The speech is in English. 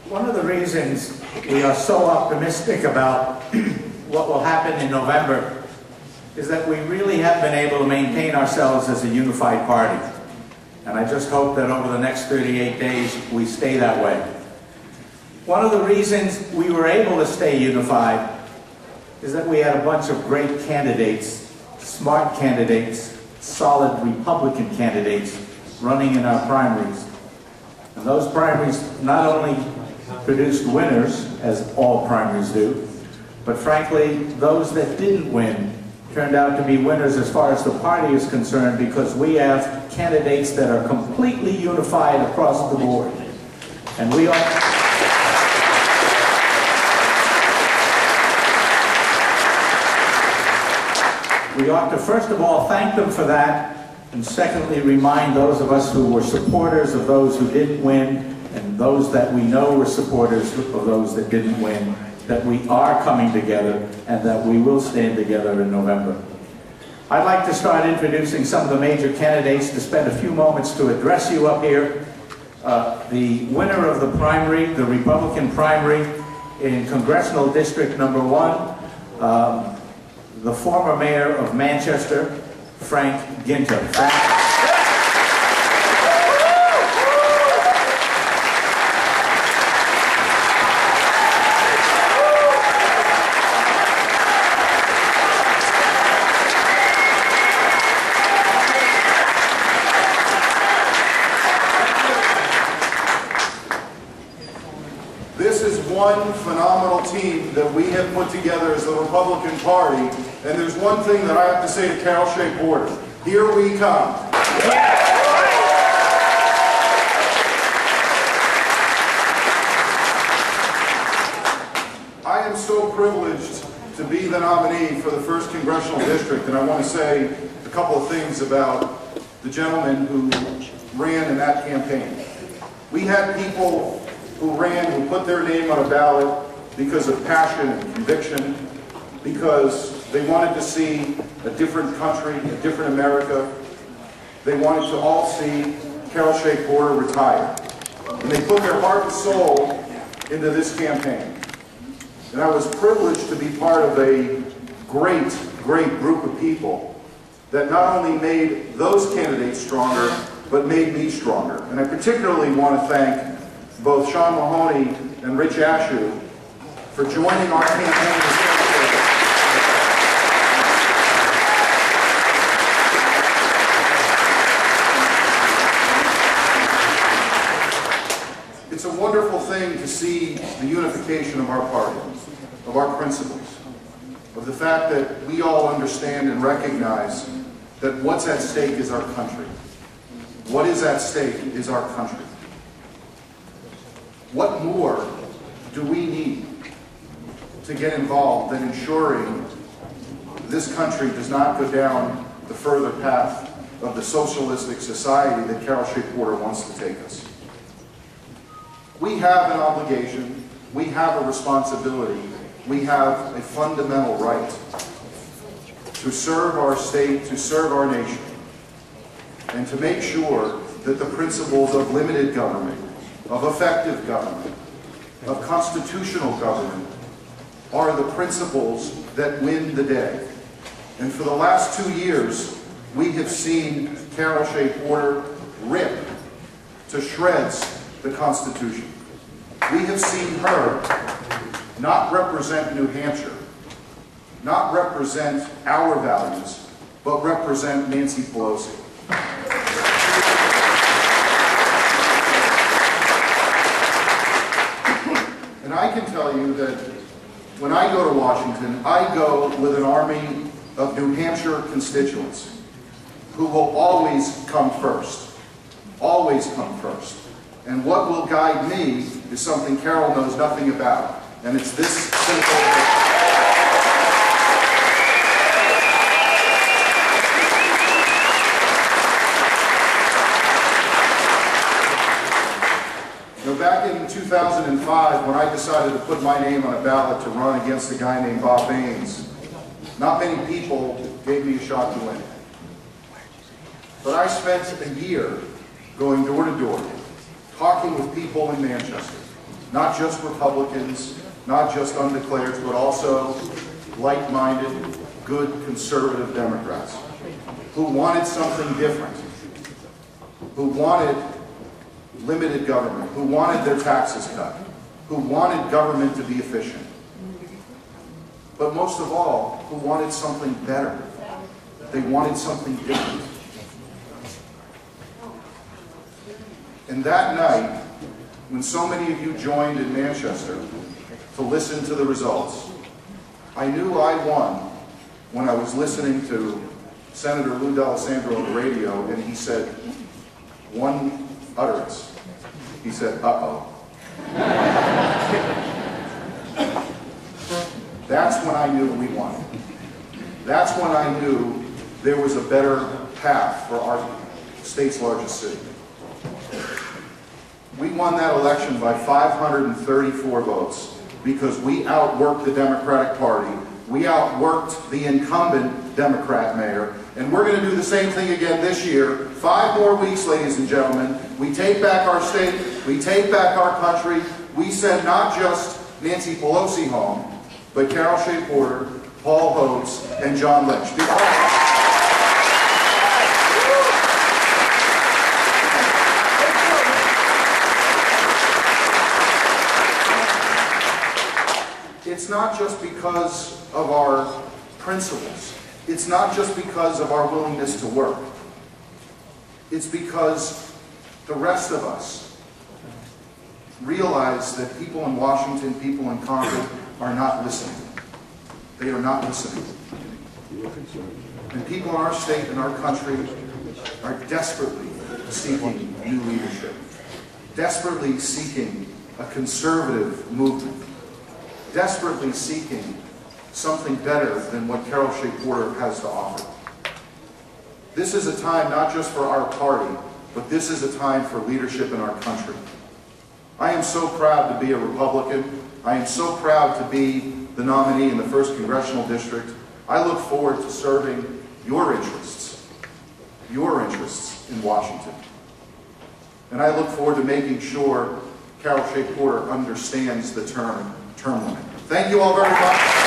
One of the reasons we are so optimistic about what will happen in November is that we really have been able to maintain ourselves as a unified party. And I just hope that over the next 38 days we stay that way. One of the reasons we were able to stay unified is that we had a bunch of great candidates, smart candidates, solid Republican candidates running in our primaries. And those primaries not only produced winners, as all primaries do, but frankly, those that didn't win turned out to be winners as far as the party is concerned, because we have candidates that are completely unified across the board. And we ought to first of all thank them for that, and secondly remind those of us who were supporters of those who didn't win, and those that we know were supporters of those that didn't win, that we are coming together and that we will stand together in November. I'd like to start introducing some of the major candidates, to spend a few moments to address you up here. The winner of the primary, the Republican primary in Congressional District number 1, the former mayor of Manchester, Frank Guinta. This is one phenomenal team that we have put together as the Republican Party, and there's one thing that I have to say to Carol Shea Porter. Here we come. I am so privileged to be the nominee for the 1st Congressional District, and I want to say a couple of things about the gentleman who ran in that campaign. We had people who ran, who put their name on a ballot because of passion and conviction, because they wanted to see a different country, a different America. They wanted to all see Carol Shea Porter retire. And they put their heart and soul into this campaign. And I was privileged to be part of a great, great group of people that not only made those candidates stronger, but made me stronger. And I particularly want to thank both Sean Mahoney and Rich Ashew for joining our campaign. It's a wonderful thing to see the unification of our party, of our principles, of the fact that we all understand and recognize that what's at stake is our country. What is at stake is our country. What more do we need to get involved than ensuring this country does not go down the further path of the socialistic society that Carol Shea Porter wants to take us? We have an obligation, we have a responsibility, we have a fundamental right to serve our state, to serve our nation, and to make sure that the principles of limited government, of effective government, of constitutional government, are the principles that win the day. And for the last 2 years, we have seen Carol Shea Porter rip to shreds the Constitution. We have seen her not represent New Hampshire, not represent our values, but represent Nancy Pelosi. And I can tell you that when I go to Washington, I go with an army of New Hampshire constituents who will always come first. Always come first. And what will guide me is something Carol knows nothing about. And it's this simple. Back in 2005, when I decided to put my name on a ballot to run against a guy named Bob Baines, not many people gave me a shot to win. But I spent a year going door to door, talking with people in Manchester, not just Republicans, not just undeclareds, but also like-minded, good conservative Democrats who wanted something different, who wanted limited government, who wanted their taxes cut, who wanted government to be efficient, but most of all, who wanted something better. They wanted something different. And that night, when so many of you joined in Manchester to listen to the results, I knew I won when I was listening to Senator Lou D'Alessandro on the radio, and he said one utterance. He said, "Uh-oh." That's when I knew we won. That's when I knew there was a better path for our state's largest city. We won that election by 534 votes because we outworked the Democratic Party, we outworked the incumbent Democrat mayor, and we're going to do the same thing again this year. 5 more weeks, ladies and gentlemen. We take back our state, we take back our country, we send not just Nancy Pelosi home, but Carol Shea Porter, Paul Hodes, and John Lynch. It's not just because of our principles. It's not just because of our willingness to work. It's because the rest of us realize that people in Washington, people in Congress are not listening. They are not listening. And people in our state and our country are desperately seeking new leadership, desperately seeking a conservative movement, desperately seeking something better than what Carol Shea Porter has to offer. This is a time not just for our party, but this is a time for leadership in our country. I am so proud to be a Republican. I am so proud to be the nominee in the 1st Congressional District. I look forward to serving your interests in Washington. And I look forward to making sure Carol Shea Porter understands the term limit. Thank you all very much.